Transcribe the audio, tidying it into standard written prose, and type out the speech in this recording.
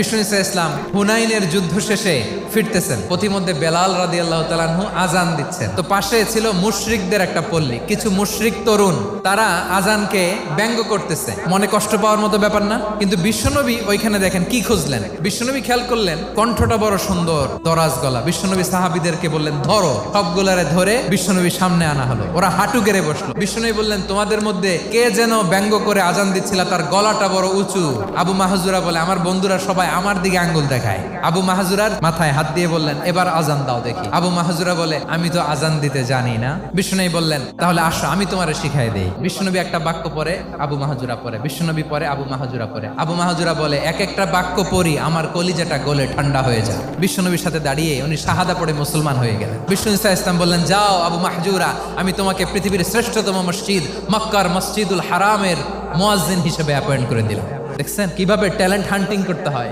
বিষ্ণু ইসলাম হুনাইনের যুদ্ধ শেষে ফিরতেছেন, পথিমধ্যে বেলাল রাদিয়াল্লাহু তাআলা আনহু আজান দিচ্ছেন। তো পাশে ছিল মুশরিকদের একটা পল্লী, কিছু মুশরিক তরুণ তারা আজানকে ব্যঙ্গ করতেছে। মনে কষ্ট পাওয়ার মতো ব্যাপার না, কিন্তু বিশ্বনবী ওইখানে দেখেন কি খুঁজলেন। বিশ্বনবী খেয়াল করলেন কণ্ঠটা বড় সুন্দর, দরাজ গলা। বিশ্বনবী সাহাবীদেরকে বললেন ধরো, সবগুলারে ধরে বিশ্বনবীর সামনে আনা হলো। ওরা হাঁটু গেড়ে বসলো। বিশ্বনবী বললেন তোমাদের মধ্যে কে যেন ব্যঙ্গ করে আজান দিচ্ছিল, তার গলাটা বড় উঁচু। আবু মাহজুরা বলে আমার বন্ধুরা সবাই আমার দিকে আঙ্গুল দেখায়। আবু মাহজুরার মাথায় হাত দিয়ে বললেন এবার আজান দাও দেখি। আবু মাহজুরা বলে আমি তো আজান দিতে জানি না। বিশ্বনবী বললেন তাহলে আসো আমি তোমারে শিখাই দেই। বিশ্বনবী একটা বাক্য পরে, আবু মাহজুরা পরে, বিশ্বনবী পরে, আবু মাহজুরা পরে। আবু মাহজুরা বলে এক একটা বাক্য পড়ি আমার কলিজাটা গলে ঠান্ডা হয়ে যায়। বিশ্বনবীর সাথে দাঁড়িয়ে উনি শাহাদা পড়ে মুসলমান হয়ে গেলেন। বিষ্ণু ইসলাম বললেন যাও আবু মাহজুরা, আমি তোমাকে পৃথিবীর শ্রেষ্ঠতম মসজিদ মক্কার মসজিদুল হারামের মুয়াজ্জিন হিসেবে অ্যাপয়েন্ট করে দিলাম। দেখছেন কিভাবে ট্যালেন্ট হান্টিং করতে হয়।